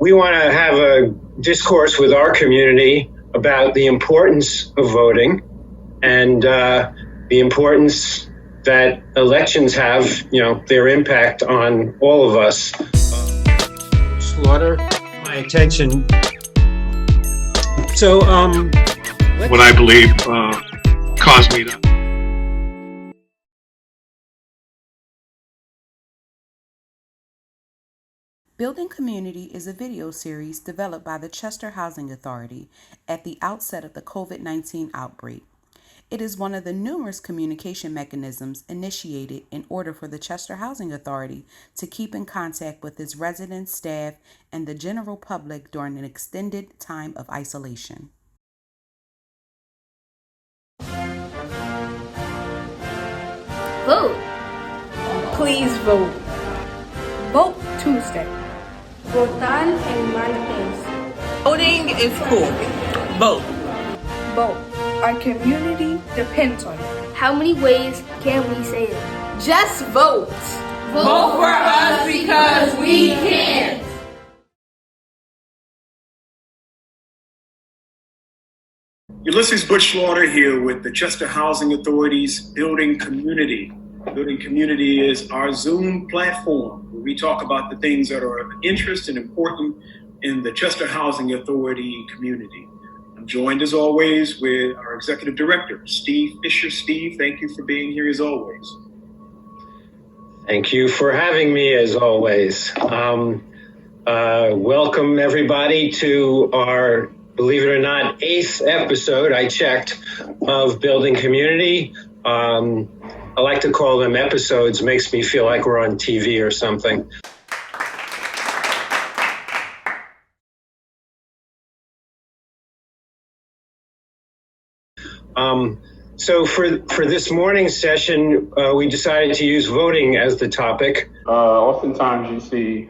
we want to have a discourse with our community about the importance of voting and the importance that elections have, their impact on all of us. Slaughter, my attention. So, what I believe caused me to. Building Community is a video series developed by the Chester Housing Authority at the outset of the COVID-19 outbreak. It is one of the numerous communication mechanisms initiated in order for the Chester Housing Authority to keep in contact with its residents, staff, and the general public during an extended time of isolation. Vote. Please vote. Vote Tuesday. Votar el martes. Voting is cool. Vote. Vote. Our community depends on it. How many ways can we say it? Just vote. Vote for us because we can. Ulysses Slaughter here with the Chester Housing Authority's Building Community. Building Community is our Zoom platform where we talk about the things that are of interest and important in the Chester Housing Authority community. I'm joined as always with our Executive Director, Steve Fischer. Steve, thank you for being here as always. Thank you for having me as always. Welcome everybody to our, believe it or not, 8th episode, I checked, of Building Community. I like to call them episodes, makes me feel like we're on TV or something. So for this morning's session, we decided to use voting as the topic. Oftentimes you see,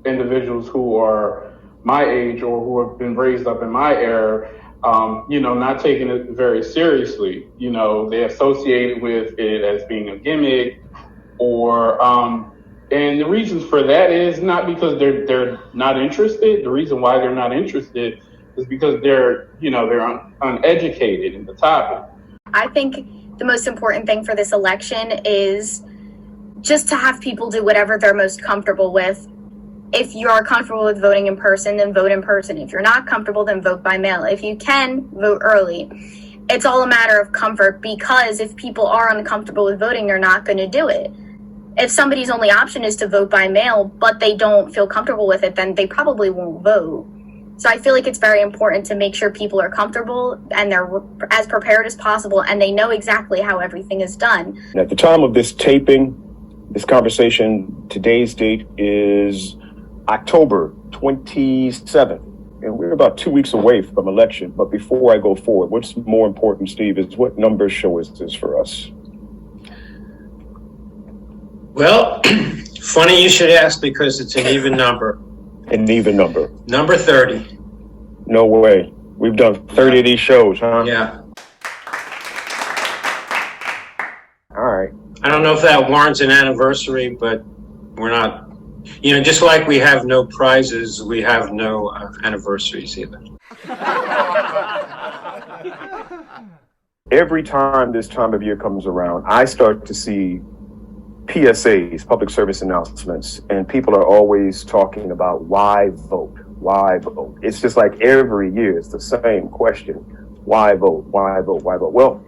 individuals who are my age or who have been raised up in my era, not taking it very seriously. They associate with it as being a gimmick or, and the reasons for that is not because they're not interested. The reason why they're not interested is because they're uneducated in the topic. I think the most important thing for this election is just to have people do whatever they're most comfortable with. If you are comfortable with voting in person, then vote in person. If you're not comfortable, then vote by mail. If you can, vote early. It's all a matter of comfort, because if people are uncomfortable with voting, they're not going to do it. If somebody's only option is to vote by mail, but they don't feel comfortable with it, then they probably won't vote. So I feel like it's very important to make sure people are comfortable and they're as prepared as possible and they know exactly how everything is done. At the time of this taping, this conversation, today's date is October 27th, and we're about 2 weeks away from election. But before I go forward, what's more important, Steve, is what numbers show us this for us? Well, funny you should ask, because it's an even number. An even number. Number 30. No way. We've done 30 of these shows, huh? Yeah. All right. I don't know if that warrants an anniversary, but we're not, just like we have no prizes, we have no anniversaries either. Every time this time of year comes around, I start to see PSAs, public service announcements, and people are always talking about why vote, why vote. It's just like every year it's the same question. Why vote, why vote, why vote? Well,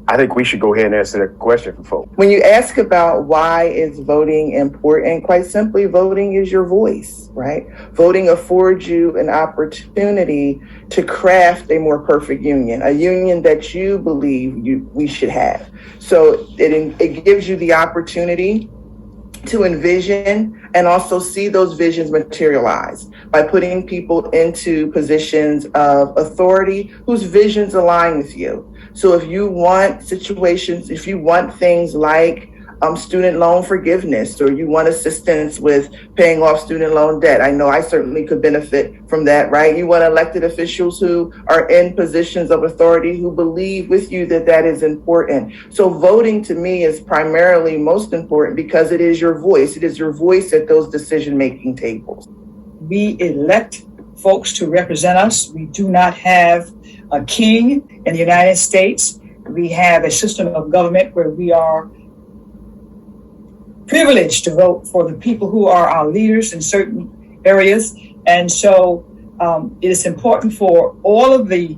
I think we should go ahead and answer that question for folks. When you ask about why is voting important, quite simply, voting is your voice, right? Voting affords you an opportunity to craft a more perfect union, a union that you believe we should have. So it gives you the opportunity to envision and also see those visions materialize by putting people into positions of authority whose visions align with you. So if you want situations, if you want things like student loan forgiveness, or you want assistance with paying off student loan debt. I know I certainly could benefit from that, right? You want elected officials who are in positions of authority who believe with you that that is important. So voting to me is primarily most important because it is your voice. It is your voice at those decision-making tables. We elect folks to represent us. We do not have a king in the United States. We have a system of government where we are privileged to vote for the people who are our leaders in certain areas. And so it is important for all of the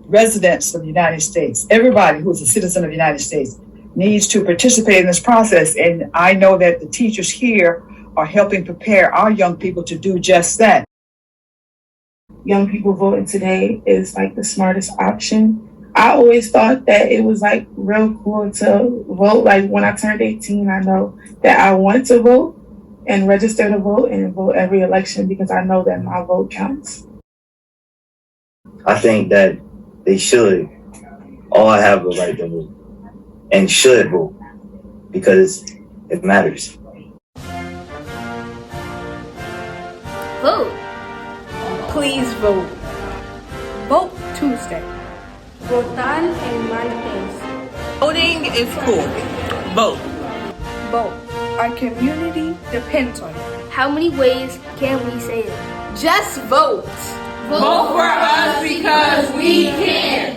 residents of the United States, everybody who is a citizen of the United States needs to participate in this process. And I know that the teachers here are helping prepare our young people to do just that. Young people voting today is like the smartest option. I always thought that it was like real cool to vote. Like when I turned 18, I know that I want to vote and register to vote and vote every election because I know that my vote counts. I think that they should all have a right to vote and should vote because it matters. Vote. Please vote. Vote Tuesday. Votar el martes. Voting is cool. Vote. Vote. Our community depends on it. How many ways can we say it? Just vote. Vote for us because we can.